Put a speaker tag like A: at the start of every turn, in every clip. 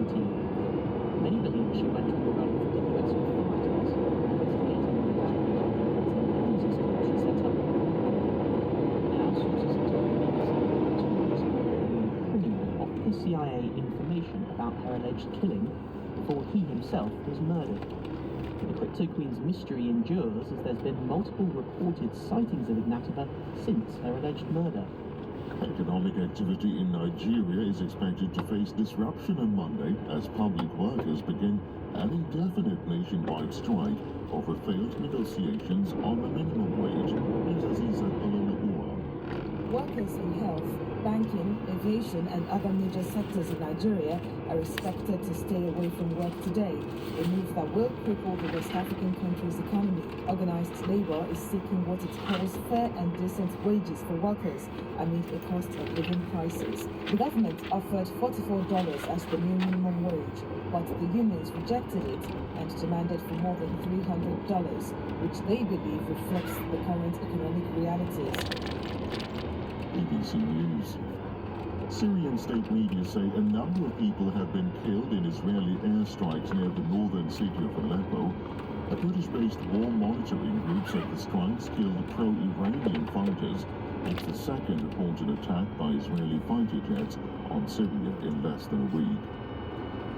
A: 1970. Many believe she went on the run from the US with fighters, investigating the Ponzi scheme she set up. Now sources have told the BBC that Thomas criminal offered the CIA information about her alleged killing before he himself was murdered. The Crypto Queen's mystery endures as there's been multiple reported sightings of Ignatova since her alleged murder.
B: Economic activity in Nigeria is expected to face disruption on Monday as public workers begin an indefinite nationwide strike over failed negotiations on the minimum wage. Here's Aziza Ololuwa.
C: Workers in health, banking, aviation and other major sectors in Nigeria are expected to stay away from work today, a move that will cripple the West African country's economy. Organized labor is seeking what it calls fair and decent wages for workers amid a cost of living crisis. The government offered $44 as the new minimum wage, but the unions rejected it and demanded for more than $300, which they believe reflects the current economic realities.
B: BBC News. Syrian state media say a number of people have been killed in Israeli airstrikes near the northern city of Aleppo. A British-based war monitoring group said the strikes killed pro-Iranian fighters. It's the second reported attack by Israeli fighter jets on Syria in less than a week.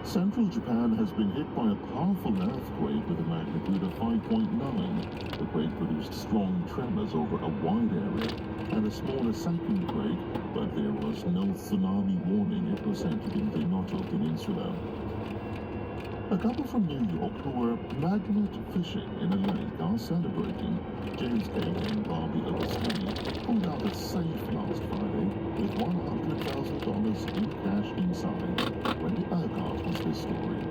B: Central Japan has been hit by a powerful earthquake with a magnitude of 5.9. The quake produced strong tremors over a wide area and a smaller second quake, but there was no tsunami warning. It was centered in the Noto Peninsula. A couple from New York who were magnet fishing in a lake are celebrating. James Kane and Barbie Agostini pulled out a safe last Friday with $100,000 in cash inside. Wendy Urquhart was this story.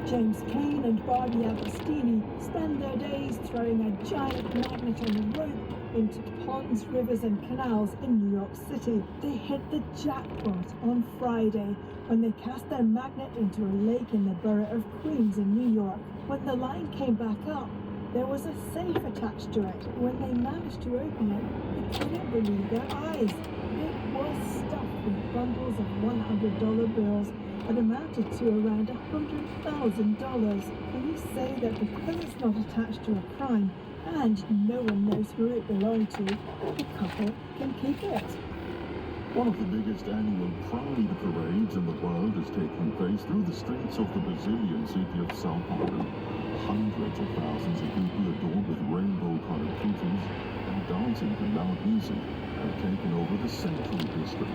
D: James Kane and Barbie Agostini spend their days throwing a giant magnet on a rope into ponds, rivers and canals in New York City. They hit the jackpot on Friday when they cast their magnet into a lake in the borough of Queens in New York. When the line came back up, there was a safe attached to it. When they managed to open it, they couldn't believe their eyes. It was stuffed with bundles of $100 bills that amounted to around $100,000. Police say that because it's not attached to a crime and no one knows who it belonged to, the couple can keep it.
B: One of the biggest annual Pride parades in the world is taking place through the streets of the Brazilian city of Sao Paulo. Hundreds of thousands of people adorned with rainbow-colored tutus and dancing to loud music have taken over the central district.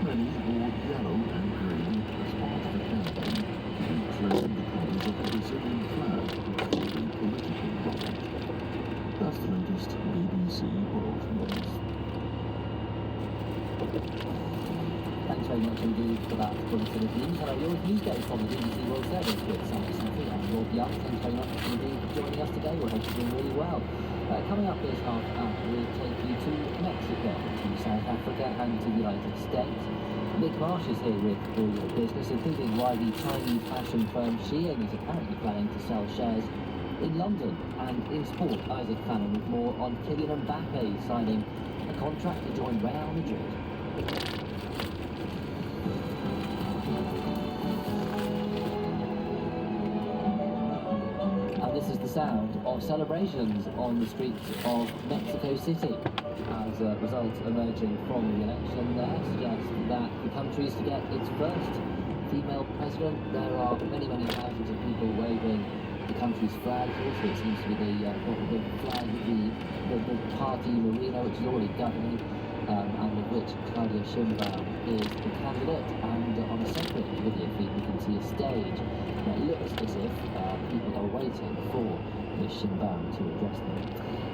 B: Many wore yellow and green as part of the campaign to reclaim the colors of the Brazilian flag for the political right. That's the latest BBC World News.
A: Thanks very much indeed for that positive news. Hello, your newsday from the BBC World Service with Sally Safi and Rob Young. Thanks very much indeed for joining us today. We hope you're doing really well. Coming up this half hour, we'll take you to Mexico, to South Africa and to the United States. Nick Marsh is here with all your business, including why the Chinese fashion firm Shein is apparently planning to sell shares in London. And in sport, Isaac Fallon with more on Kylian Mbappe signing a contract to join Real Madrid. And this is the sound of celebrations on the streets of Mexico City as results emerging from the election there suggest that the country is to get its first female president. There are many thousands of people waving the country's flag. Also, it seems to be the flag of the party Marino, which is already governing, and of which Claudia Sheinbaum is the candidate. And on a separate video feed, we can see a stage that looks as if people are waiting for Ms. Sheinbaum to address them.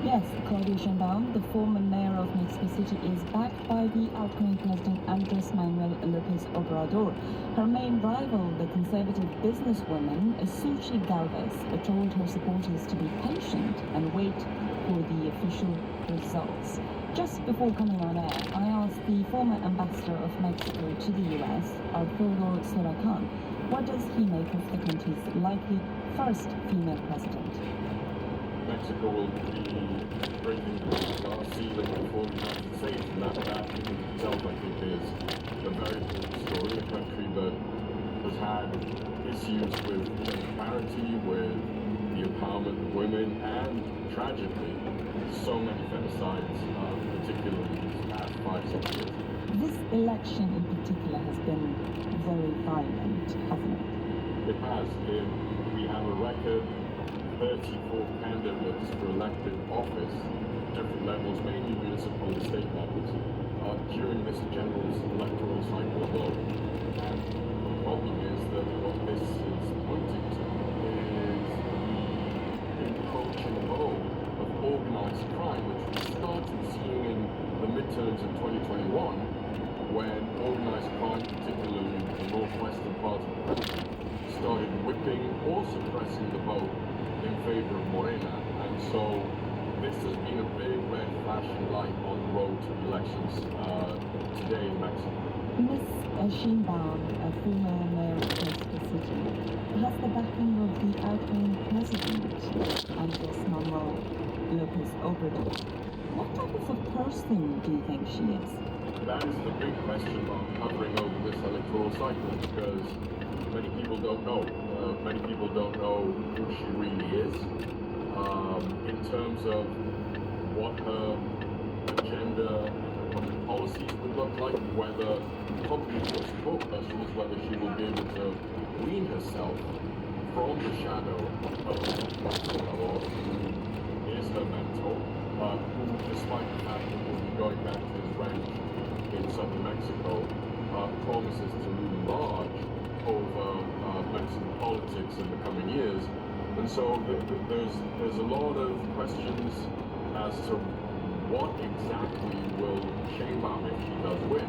C: Yes, Claudia Sheinbaum, the former mayor of Mexico City, is backed by the outgoing president Andres Manuel López Obrador. Her main rival, the conservative businesswoman Xochitl Gálvez, told her supporters to be patient and wait for the official results. Just before coming on air, I asked the former ambassador of Mexico to the US, Arturo Sorocan, what does he make of the country's likely first female president?
E: Mexico will be breaking the glass ceiling before the United States, and that in itself I think is a very good story. A country that has had had issues with gender parity, with the empowerment of women, and tragically, so many femicides, particularly these past 5-6 years.
C: This election in particular has been very violent, hasn't it?
E: It has. We have a record 34 candidates for elected office, different levels, mainly municipal and state levels, during this general electoral cycle alone. And the problem is that what this is pointing to is the encroaching role of organized crime, which we started seeing in the midterms of 2021, when organized crime, particularly in the northwestern part of the country, started whipping or suppressing the vote in favor of Morena. And so this has been a big red flashing light on the road to the elections today in Mexico.
C: Ms. Sheinbaum, a former mayor of Mexico City, has the backing of the outgoing president, Andres Manuel Lopez Obrador. What type of a person do you think she is?
E: That is the big question mark hovering over this electoral cycle, because many people don't know. Many people don't know who she really is. In terms of what her agenda and public policies would look like, whether public will support her, is whether she will be able to wean herself from the shadow of Obrador, who is her mentor, who, despite the fact that we'll be going back to his ranch in southern Mexico, promises to loom large over Mexican politics in the coming years. And so there's a lot of questions as to what exactly will Sheinbaum, if she does win,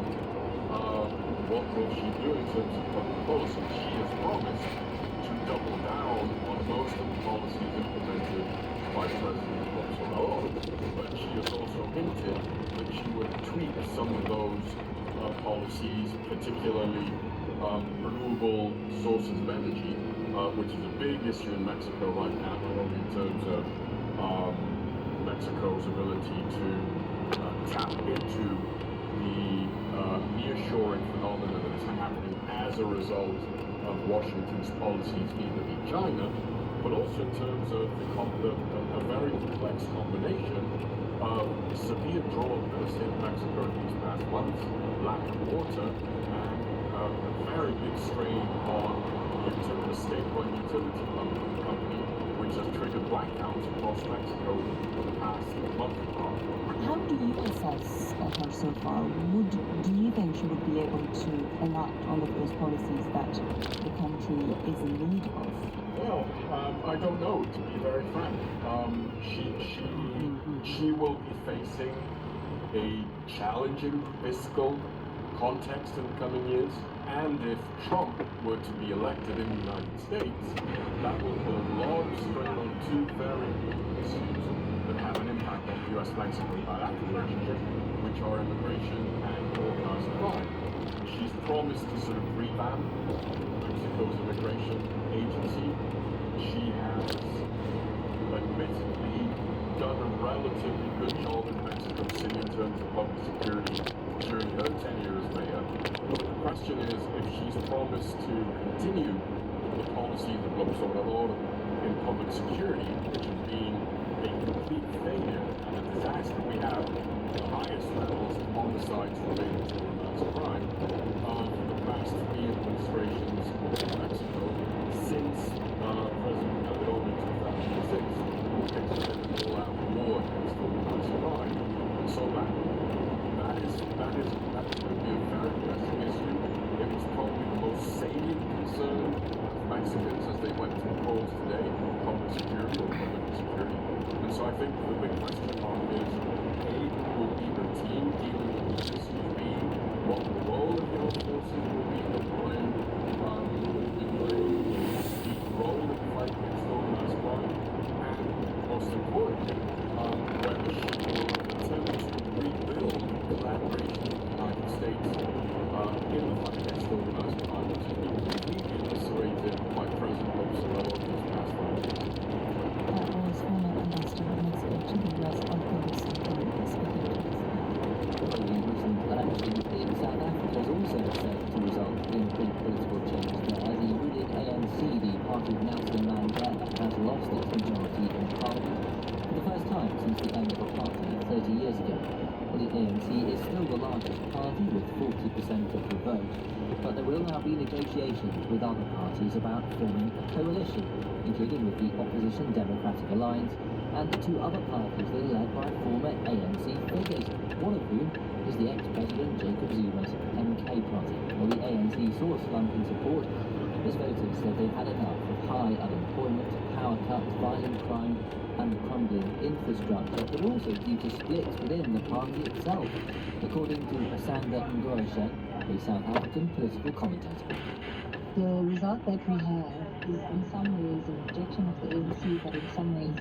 E: what will she do in terms of public policy? She has promised to double down on most of the policies implemented by President Bolsonaro, but she has also hinted that she would tweak some of those policies, particularly renewable sources of energy, which is a big issue in Mexico right now, not only in terms of Mexico's ability to tap into the nearshoring phenomenon that is happening as a result of Washington's policies vis-a-vis China, but also in terms of a very complex combination of severe drought that has hit Mexico in these past months, lack of water, and a very big strain on the state-run utility company, which has triggered blackouts across Mexico for the past month and a half.
C: How do you assess her so far? Do you think she would be able to enact all of those policies that the country is in need of?
E: Well, I don't know, to be very frank. She will be facing a challenging fiscal context in the coming years, and if Trump were to be elected in the United States, that will put a lot of strain on two very important issues that have an impact on the U.S.-Mexico bilateral relationship, which are immigration and organized crime. She's promised to sort of revamp Mexico's immigration agency. She has admittedly done a relatively good job in Mexico City in terms of public security during her tenure as mayor. But the question is, if she's promised to continue the policies of López Obrador in public security, which have been a complete failure and a disaster. We have the highest levels of homicides related to organized crime of the past three administrations in Mexico since President Calderón in 2006, who declared an all-out war against organized crime. And so that's going to be a very pressing issue. It was probably the most salient concern of Mexicans as they went to the polls today, public security or public security. And so I think the big question mark is, A, will be the team dealing with these issues, B, what the role of the
A: of the vote. But there will now be negotiations with other parties about forming a coalition, including with the opposition Democratic Alliance and the two other parties that are led by former ANC figures, one of whom is the ex-president Jacob Zuma's MK party. While the ANC saw a slump in support, as voters said they've had enough of high unemployment, power cuts, violent crime and crumbling infrastructure, but also due to splits within the party itself, according to Asanda Ngorashe, a South African political commentator.
F: The result that we have is in some ways a rejection of the ANC, but in some ways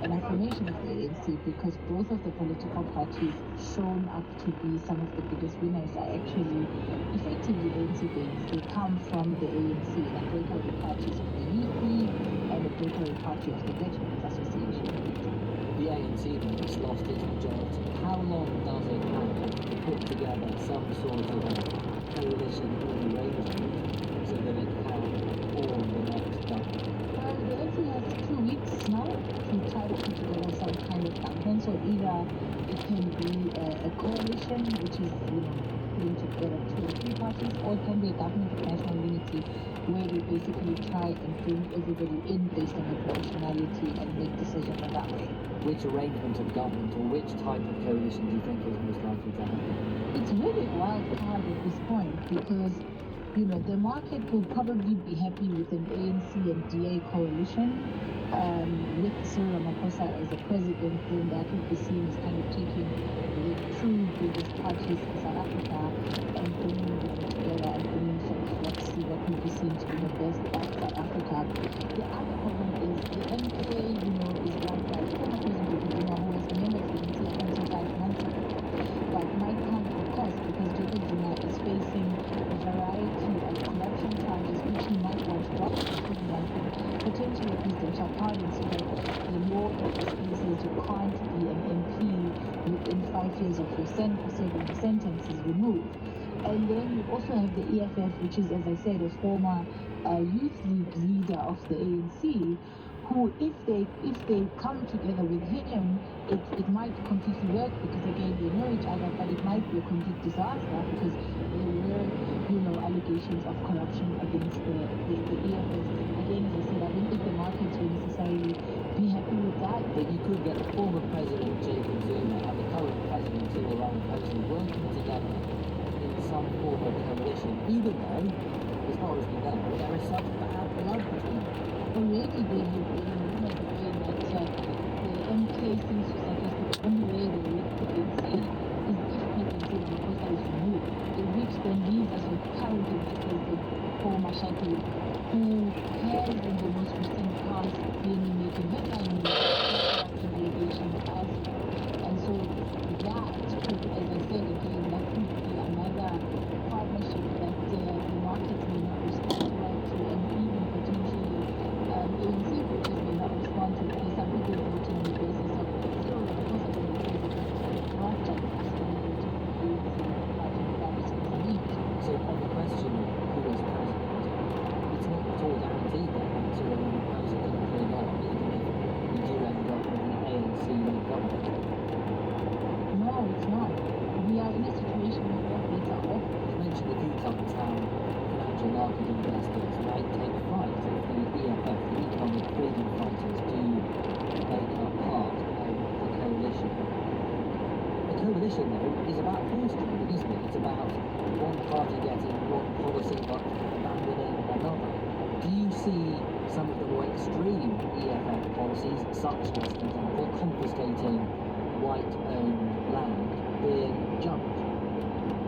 F: an affirmation of the ANC, because both of the political parties shown up to be some of the biggest winners are actually effectively ANC based. They come from the ANC, like breakaway parties of the Youth League and the breakaway party of the Veterans Association.
A: The ANC has lost its majority. How long does it have to put together some sort of a coalition or arrangement so that it can form the next government?
F: Well, the ANC has 2 weeks now to try to put together some kind of government. So either it can be a coalition, which is, putting together 2 or 3 parties, or it can be a government of national unity, where they basically try and bring everybody in based on their proportionality and make decisions in that way.
A: Which arrangement of government or which type of coalition do you think is most likely to happen?
F: It's really a wild card at this point because, the market will probably be happy with an ANC and DA coalition. With Cyril Ramaphosa as a president, then that would be seen as kind of taking the 2 biggest parties in South Africa and bringing them together and bringing let's see what would be seen to be the best of South Africa. The other problem is the MK, is run by former President Zuma, who was a member of the ANC until 5 months ago, but might come at a cost because Jacob Zuma is facing a variety of corruption charges which he might want to drop, including one for potentially a presidential pardon, so that the law basically says you can't be an MP within 5 years of your serving the sentence is removed. And then you also have the EFF, which is, as I said, a former youth league leader of the ANC, who, if they come together with him, it might completely work because again they know each other, but it might be a complete disaster because there were, allegations of corruption against the EFF. Again, as I said, I don't think the markets will necessarily be happy with that.
A: But you could get the former president Jacob Zuma and the current president Cyril Ramaphosa working together in some form of coalition, even though, as far as we know, there is such bad blood between them.
F: Already they have been the way that the MK seems to suggest that the only way they will put it safe is if President Ramaphosa is removed, in which then leaves us with current President Paul Mashaki, who has in the most recent past been making headline news corruption allegations as and so that could, as I said again, that could be another partnership that the markets may not respond well to, and even potentially ANC voters may not respond to, because some people voting on the basis of Cyril Ramaphosa being the president, not just asking them to vote for the ANC party regardless of the need.
A: So on the question of who is president, it's not at all guaranteed that Cyril Ramaphosa can clear up, even if we do end up with an ANC-led government.
F: No, it's not. We are in a situation where both legs are off.
A: You mentioned a few times how financial market investors might take fright if the EFF, the economic freedom fighters, do make up part of the coalition. The coalition, though, is about horse trading, isn't it? It's about one party getting one policy but abandoning another. Do you see some of the more extreme EFF policies, such as, for example, confiscating white-owned land, being jumped?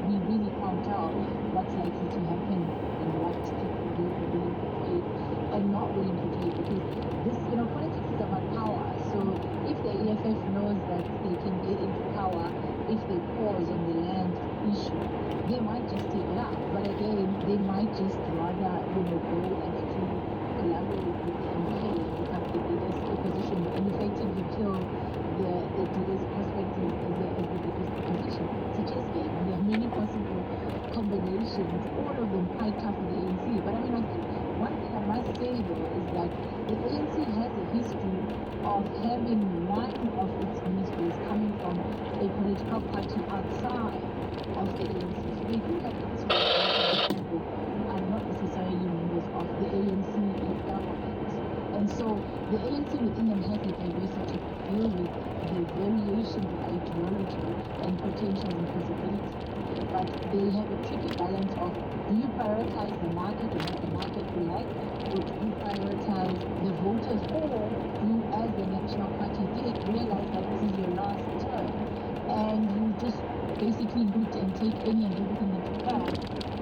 F: We really can't tell what's likely to happen and what people will be willing to trade and not willing to trade, because this, politics is about power. So if the EFF knows that they can get into power if they pause on the land issue, they might just take it up. But again, they might just rather, go and actually collaborate with the MK and become the biggest opposition and effectively kill the today's prospects as the biggest opposition. It's a chess game. There are many possible combinations, all of them quite tough for the ANC. But I think one thing I must say though is that the ANC has a history of having one of its ministers coming from a political party outside of the ANC. So they do have history do you prioritize the market and what the market will like, or do you prioritize the voters, or do you, as the National Party did, realize that this is your last term and you just basically loot and take any and everything that you can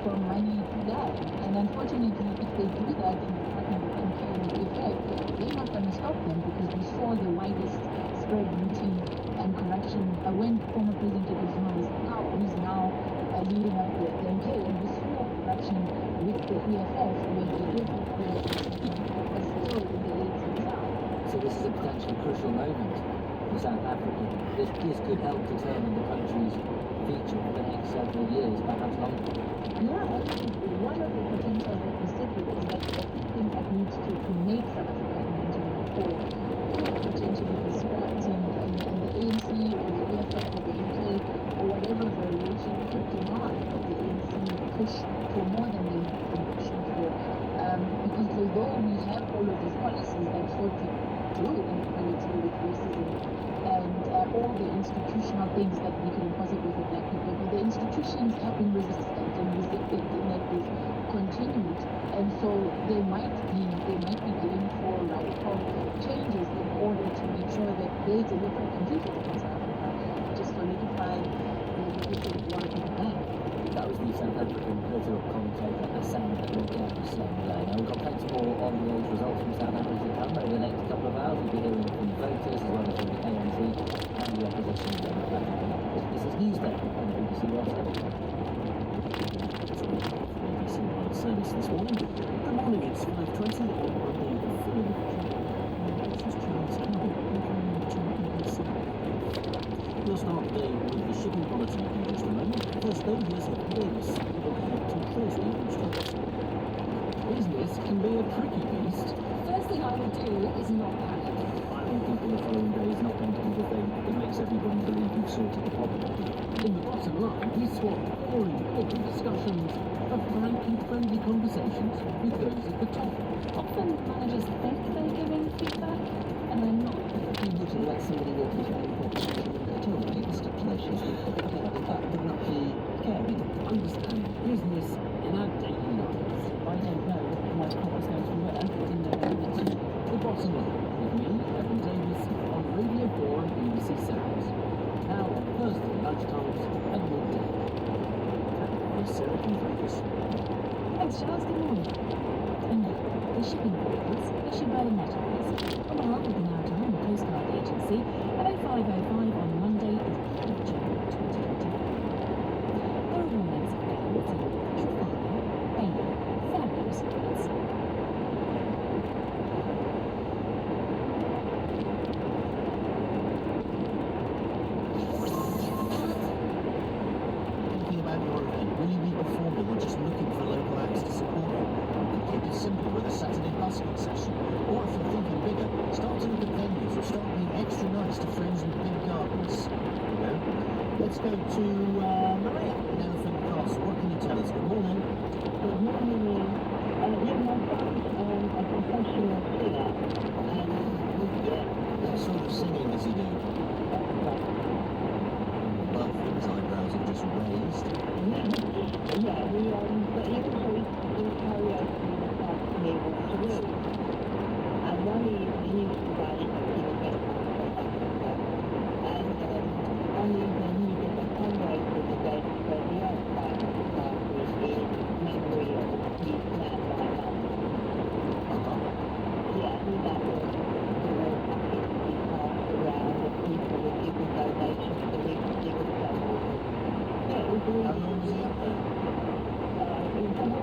F: from money to that? And unfortunately, if they do that in the Department of MK and the EFF, they're not going to stop them, because we saw the widest spread looting and corruption when former President Jacob Zuma was now, who's now leading up the MK, and we saw corruption with the EFF when they did but still in the ANC side.
A: So this is a potentially crucial moment for South Africa. This could help determine the country's future for the next several years, perhaps longer.
F: Yeah, I think one of the potentials that we sit with is that the thing that needs to make South Africa in 1994 potentially be scrapped, and the ANC or the EFF or the UK or whatever variation could demand that the ANC push for more than they have been pushing for. Because although we have all of these policies that fought to do inequality with racism and all the institutional things that make it impossible for black people, but the institutions have been resistant and resistant in that they've continued. And so they might be going for radical changes in order to make sure that they deliver completely in South Africa to solidify the leadership of one of the bank.
A: That was the South African political commentator Hassan Mogambi. Now we've got plenty more on those results from South Africa to come over the next couple of hours. We'll be hearing from the voters as well as from the ANC and the opposition Democratic Party. This is Newsday on the BBC World Service.
G: BBC World Service this morning. Good morning, it's 5:20 on Monday the 3rd of July. This is Charles Campbell, welcome to BBC. We'll start the day with the shipping bulletin in just a moment. First though, here's Evan Davis. We'll look ahead to Thursday instructions. Business can be a tricky beast.
H: First thing I would do is not panic.
G: I think people the following day is not going to be the thing that makes everybody believe you've sorted the problem. In the bottom line, we swapped all important discussions for frank and friendly conversations with those at the top.
H: Often managers think they're giving feedback, and they're not.
A: You wouldn't let somebody walk into an airport at all. You can stipulations that would not be caring.
G: Understand business in our daily lives.
H: I don't know what was going to work in the moment.
G: The bottom line with me, Evan Davis, on Radio 4 and BBC Sounds. Now on Thursday lunchtimes and midday. And here's Sarah Keith.
H: Thanks, Charles. Good morning. And now, the shipping vehicles issued by the Metals on behalf of the Maritime and Coast Guard Agency at 05:05 on Monday, the 5th of January 2024. There are warnings of gales in Trafalgar, Bailey, Fabulous winds.
I: Thinking about your event, will you be performing or just looking for local acts to support you? You can keep it simple with a Saturday busking session. Or if you're thinking bigger, start to look at venues or start being extra nice to friends with big gardens. You know? Let's go to Maria in Elephant Castle. What can you tell us? Good morning.
J: Good morning, Ian. Yeah, my son's a professional singer,
I: What sort of singing does he do? Well, his eyebrows are just raised.
J: yeah, but he also do karaoke and stuff to me once a week. And one evening he was provided to be the best and one evening he did a fundraiser today to spread the earth back to the country in memory of his man by mum. Yeah, he that was packets to be passed around and people were giving donations to him to do with that. Yeah, it was really
I: How long was he up there?
J: it was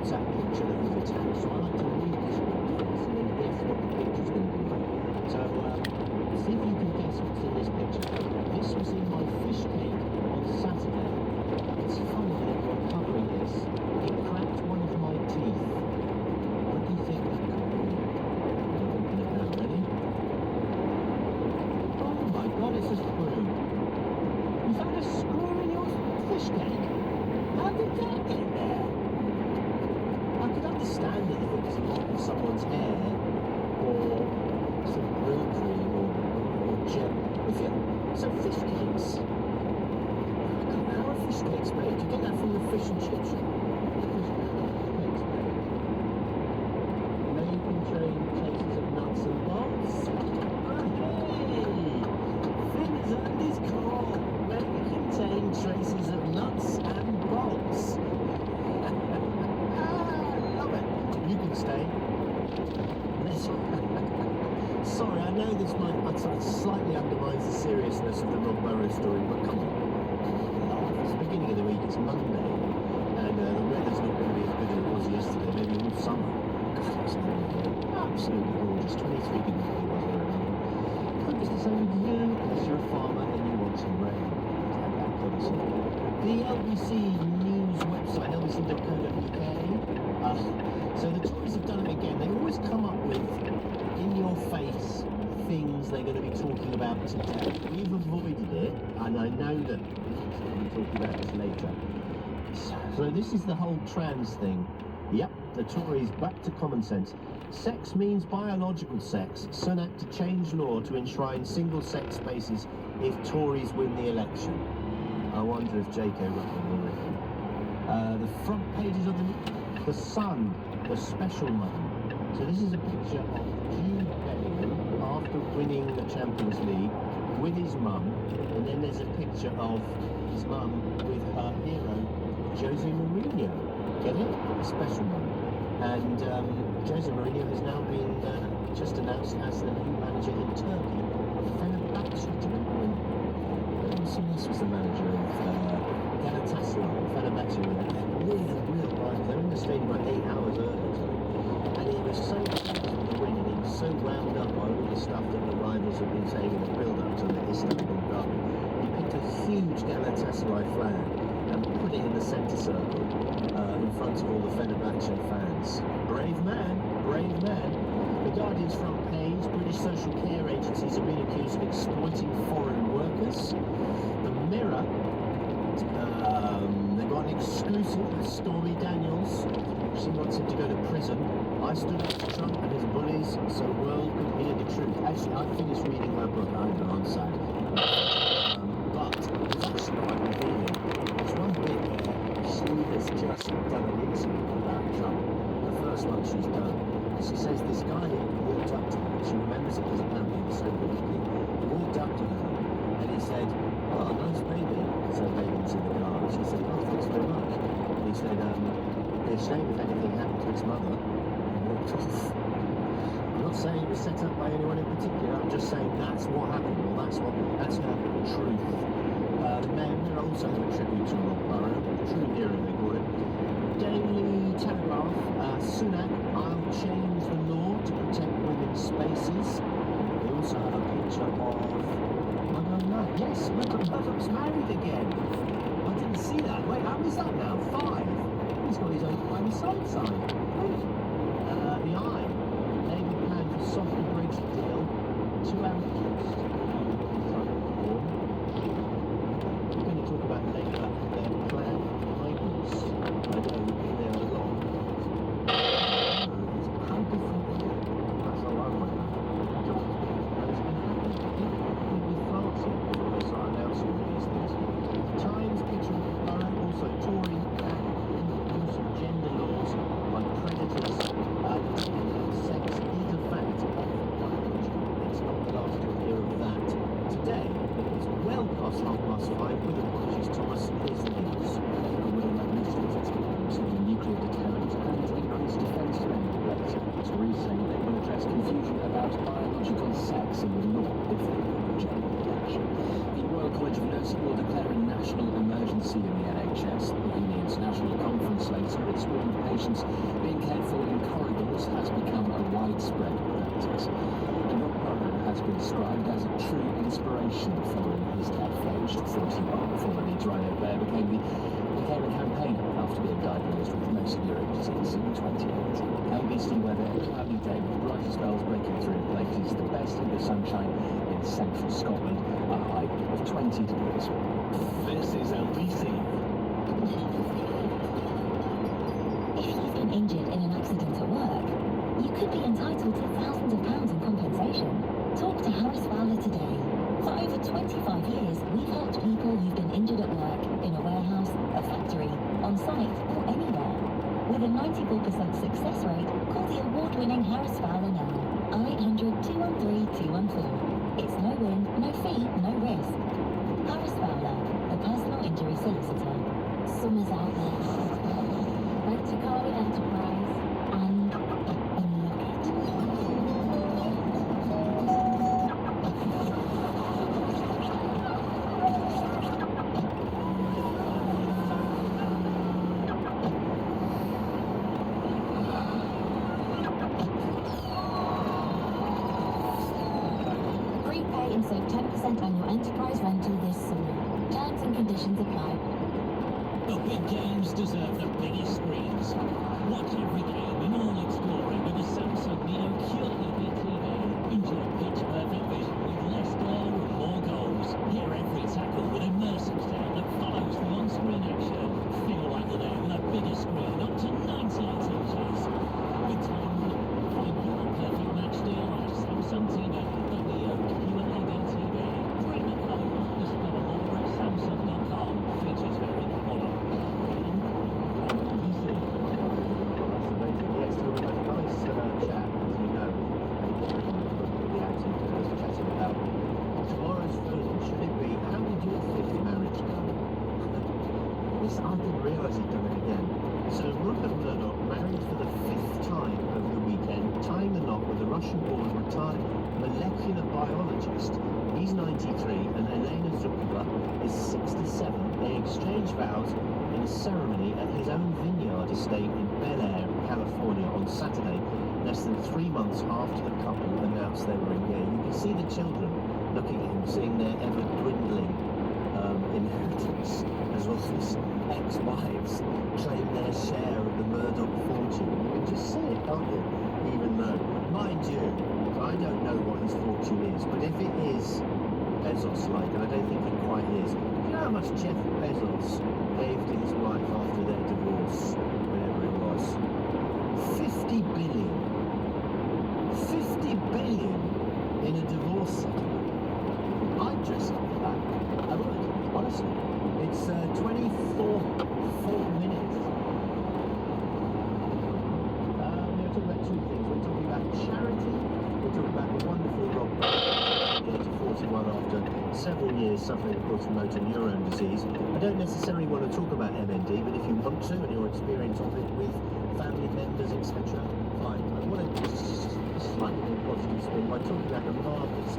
I: WhatsApp picture that was attached. So I like to read this one first and then guess what the picture's going to be like. So see if you can guess what's in this picture. This was in my fish cake on Saturday. It's funny that you're covering this. It cracked one of my teeth. What do you think that could be? I'll open it now. Ready? Oh my God, it's a screw. You found a screw in your fish cake? How did that get there? I could understand it if it was a lock of someone's hair or some grill cream or gel. If you some fish cakes. I don't know how a fish cake's made. You get that from the fish and chip shop. Fish cakes made. May contain traces of nuts and bolts. Hey! Finn has earned his call. May contain traces of nuts and bolts. Love it. You can stay. Sorry, I know this might slightly undermines the seriousness of the Rob Burrow story, but come on. It's the beginning of the week, it's Monday, and the weather's not going to be as good as it was yesterday, maybe all summer. God, it's absolutely gorgeous. 23 degrees it was there. Hope it's the same with you, unless you're a farmer and you want some rain. The LBC News website, lbc.co.uk. So the Tories have done it again. They always come up with in-your-face things they're going to be talking about today. We've avoided it, and I know that we'll be talking about this later. So this is the whole trans thing. Yep, the Tories back to common sense. Sex means biological sex. Sunak to change law to enshrine single-sex spaces if Tories win the election. I wonder if J.K. Rowling will win. The front pages of the Sun, the special mum. So this is a picture of Jude Bellingham after winning the Champions League with his mum, and then there's a picture of his mum with her hero, Jose Mourinho. Get it? The special mum. And Jose Mourinho has now been just announced as the new manager in Turkey of Fenerbahce. Do you remember when Sinas was the manager of Galatasaray, Fenerbahce, with a real rival? They're in the stadium like 8 hours early or something. And he was so pleased with the win, and he was so wound up by all the stuff that the rivals have been saying in the build-up to the Istanbul derby. He picked a huge Galatasaray flag and put it in the centre circle in front of all the Fenerbahce fans. Brave man, brave man. The Guardian's front page, British social care agencies have been accused of exploiting foreign workers. The Mirror, they've got an exclusive with Stormy Daniels. She wants him to go to prison. I stood up to Trump and his bullies so the world could hear the truth. Actually, I finished reading her book. I know, I'm sad. But it's actually quite revealing. There's one bit where she has just done an interview about Trump. The first one she's done. And she says this guy walked up to her. She remembers it because apparently he was so good looking. He walked up to her and he said, "Oh, nice baby." So her baby was in the car. And she said, "Oh, thanks very much." And he said, "Be a shame if anything happened to its mother," and walked off. I'm not saying it was set up by anyone in particular, I'm just saying that's what happened, or that's her truth. The Mayor also have a tribute to Rob Burrow, True Hearing they call it. Daily Telegraph, Sunak, "I'll change the law to protect women's spaces." They also have a picture of Murdoch. Yes, Murdoch's married again. I didn't see that. Wait, how is that now? 5? He's got his own private side sign. The Eye. Labour plan for softer Brexit deal. 2 outputs. We're going to talk about Labour and their plan for migrants. I know there are a lot. How different is it? That's all I want to know. It's been happening with France here before they start announcing these things. Times picture of Burrow, also Tory use of gender laws like predators should follow his dad Fledged, 41, formerly Rhino Bear, became a campaigner after being diagnosed with motor neurone disease in 2018. ABC weather, a cloudy day with brighter spells breaking through in places, the best in the sunshine in central Scotland, a high of 20 degrees. This is LBC.
H: If you've been injured in an accident at work, you could be entitled to thousands of pounds in compensation. Talk to Harris Fowler today. For over 25 years, we've helped people who've been injured at work, in a warehouse, a factory, on site, or anywhere. With a 94% success rate, call the award-winning Harris Fowler now. 0800 213 214. It's no win, no fee, no risk. Harris Fowler, the personal injury solicitor. Summer's out there. Rent a car with Enterprise and unlock it. Prepay and save 10% on your Enterprise rental this summer. Terms and conditions apply.
K: The big games deserve the biggest screens. Watch every game in all its glory with a Samsung Neo QLED TV. Enjoy pitch-perfect vision with less glare and more goals. Hear every tackle with immersive sound that follows the on-screen action. Feel like you're there with a bigger screen up to 98 inches. With time, find your perfect match deal on a Samsung TV. The Neo QLED TV. Dream it home. Discover more at Samsung.com. Features very modern.
I: I didn't realise he'd done it again. So Rupert Murdoch married for the 5th time over the weekend, tying the knot with a Russian-born retired molecular biologist. He's 93 and Elena Zukova is 67. They exchanged vows in a ceremony at his own vineyard estate in Bel Air, California on Saturday, less than 3 months after the couple announced they were engaged. You can see the children looking at him, seeing their ever-dwindling inheritance, as well as ex-wives claim their share of the Murdoch fortune. You can just see it, can't you? Even though, mind you, I don't know what his fortune is, but if it is Bezos-like, and I don't think it quite is, do you know how much Jeff Bezos gave to his wife after their divorce, whenever it was? 50 billion. 50 billion in a divorce settlement. I'd dress up for that. I would, honestly. It's 4 minutes. We're talking about two things. We're talking about charity. We're talking about the wonderful Rob at the age of 41 after several years suffering, of course, from motor neurone disease. I don't necessarily want to talk about MND, but if you want to and your experience of it with family members, etc., fine. I want to just slightly more positive spin by talking about the marvellous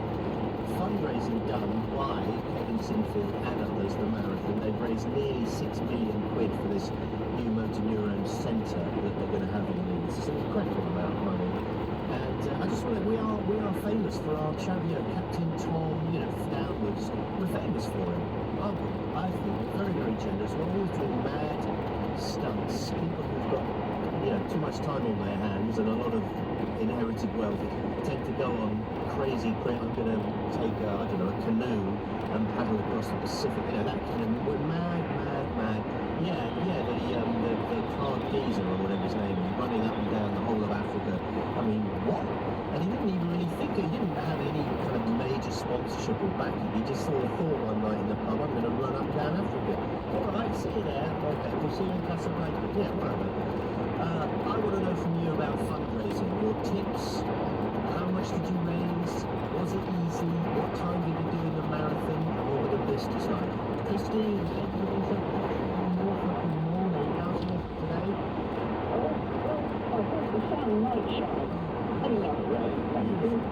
I: fundraising done by Kevin Sinfield and others, the marathon. They've raised nearly £6 million for this new motor neurone centre that they're going to have in Leeds. It's an incredible amount of money. And I just want to, we are famous for our charity, Captain Tom, downwards. We're famous for him, aren't we? I think very, very generous. We're always doing mad stunts. People who've got, too much time on their hands and a lot of inherited wealth tend to go on crazy. I'm going to take a canoe and paddle across the Pacific. That kind of, we're mad. The Clark Geezer or whatever his name is, running up and down the whole of Africa. I mean, what? And he didn't even really think he didn't have any kind of major sponsorship or backing. He just sort of thought one night in the pub, I'm going to run up and down Africa. All right, see you there. Okay, we'll see you in Casablanca. Yeah, whatever. I want to know from you about fundraising, your tips. How much did you raise? Was it easy? What time did you do in the marathon? And what were the blisters like? Christine, thank you for Norfolk in the morning. How's it today?
J: The sun might shine.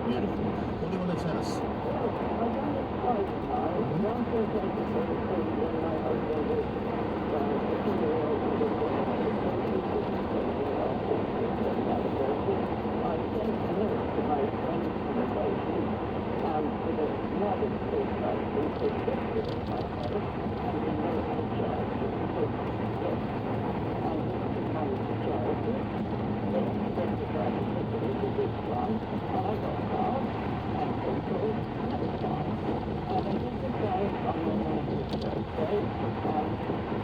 I: Beautiful. What do you want to tell us?
J: I done it twice now. One for a second for the thing when my husband was 2 years old. I sent a note to my friends from the station with a rather big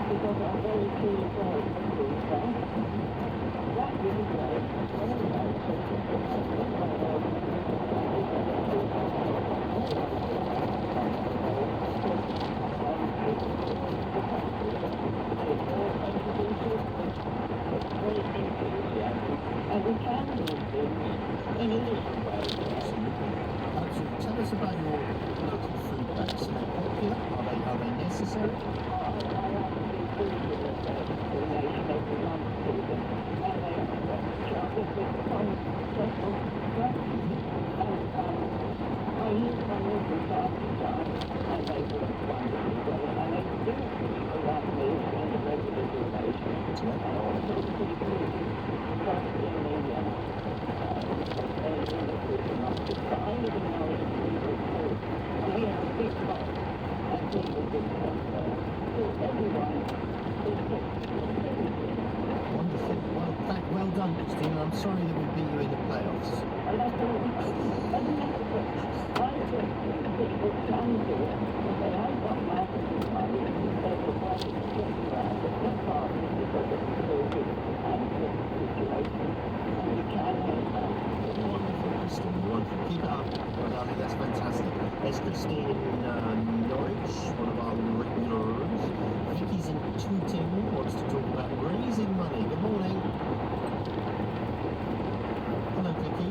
J: because I'm very keen for the cruise there. That really great. And we can do things in a different way.
I: Absolutely. So tell us about your local food banks. Are they popular? Are they necessary?
J: I like to do food in the nation every month to them. And they charge us with some special stuff. And I use them all from time to time. And they work wonderfully well. And they do it for people like me on a regular donation. And also pretty good. Trust in the supermarket. But I live in Norwich, and we have a big box. And people do stuff there. So everyone is
I: Wonderful. Well done, Christine. I'm sorry that we beat you in the playoffs.
J: and that's all we do. And I just think people can do it, but they haven't got marketing money. They're providing just that. But not partly because of the COVID and the situation. And we can help that.
I: Wonderful, Christine. Wonderful. Keep it up. Well, I think that's fantastic. There's Christine in Norwich, one of our regulars. Vicky's in Tooting, wants to talk about raising money. Good morning. Hello, Vicky.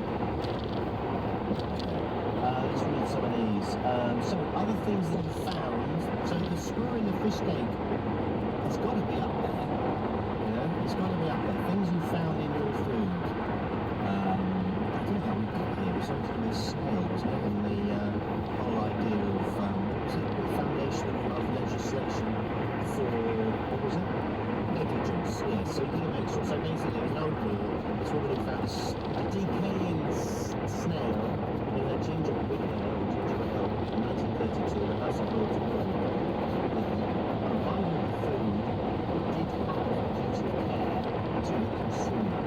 I: Let's read some of these. So, other things that you found. So, the screw in the fish cake has got to be up there. You know, it's got to be up there. Things you found in your food. I don't know how we got here. It was something with snail, wasn't it? And the whole idea of, what was it? The foundation of legislation for, what was it? Negligence, yes. So you make sure, so basically an uncle, this woman had found a decaying snail in her ginger beer, or ginger ale, in 1932 in the House of Lords of Norfolk. Providing the food did have a duty of care to the consumer.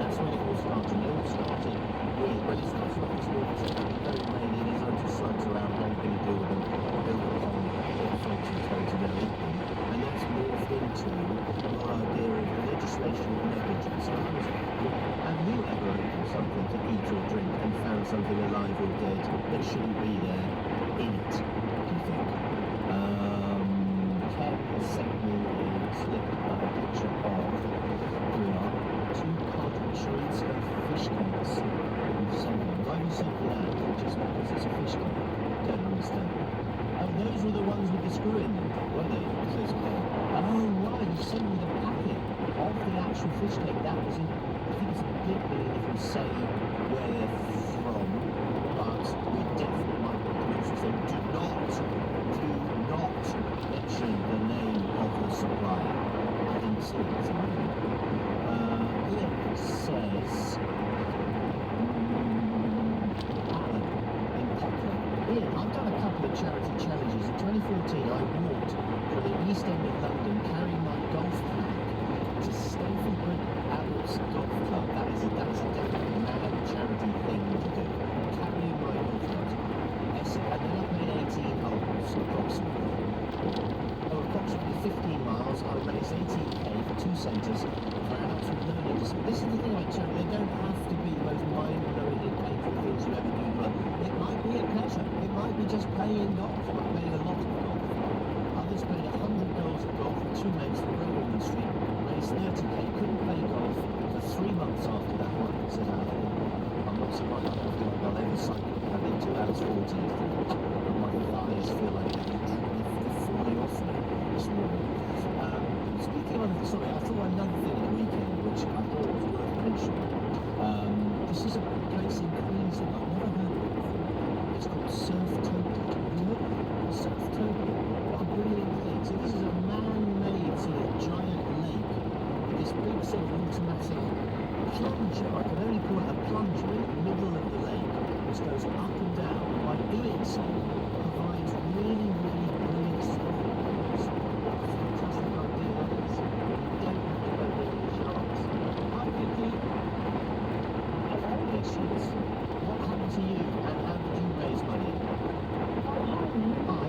I: That's when it all started. It all started with, well, it starts off as waters, very rainy, there's loads of slugs around, what are you going to do with them? Build a pond, put frogs and toads in there, eat them. And that's morphed into your idea of legislation of negligence. So have you ever opened something to eat or drink and found something alive or dead that shouldn't be there in it, do you think? Ken has sent me a picture of two cartridges of fish cakes with something. Why have you sent me that? Just because it's a fish cake? Don't understand. Oh, those were the ones with the screw in them, weren't they? Says Ken. Oh, right, you sent me the packet of the actual fish cake. That was in, I think it's a bit weird if you say where they're from, but we definitely might want to mention them. Do not mention the name of the supplier. I didn't see it. It says Alan in Poplar. Ian, I've done a couple of charity challenges. In 2014, I walked from the East End of London carrying my golf bag to Stapleford Abbots Golf Club. That is a definitely mad charity thing to do. Carrying my golf club. And then I've made 18 holes approximately. Approximately 15 miles, I raised 18k for 2 centres for adults with learning disabilities. This is the thing about charity, they don't have to be the most mind-blowingly painful things you ever do. But it might be a pleasure. It might be just playing golf, or playing a lot of golf. Others played 100 goals of golf with 2 mates from Great Ormond Street, raised 30k, couldn't play golf for 3 months after that one, said Alan. I'm not surprised, I don't feel like I'll ever cycle. I did 2 hours 40, but my thighs feel like they're falling off me this morning. Speaking of, sorry, I thought another thing at the weekend, which I thought was worth mentioning. This is a place in Queensland, I've never heard of it before. It's called Surftopia. Have you heard of it? Surftopia. What a brilliant thing. So this is a man-made sort of giant lake with this big sort of automatic plunger. I can only call it a plunger in the middle of the lake, which goes up and down. By doing so, provides really, really brilliant snorkels. Fantastic idea that is. You don't have to go near the sharks. Hi, Vicky. There she is. What happened to you, and how did you raise money? Hi.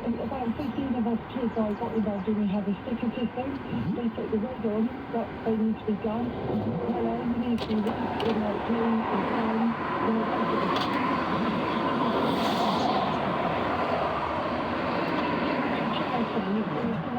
J: about 15 of us kids I got involved in, we had a sticker system. They put the red on, what they need to be done. Hello, you need to be right, in like 2 and 10,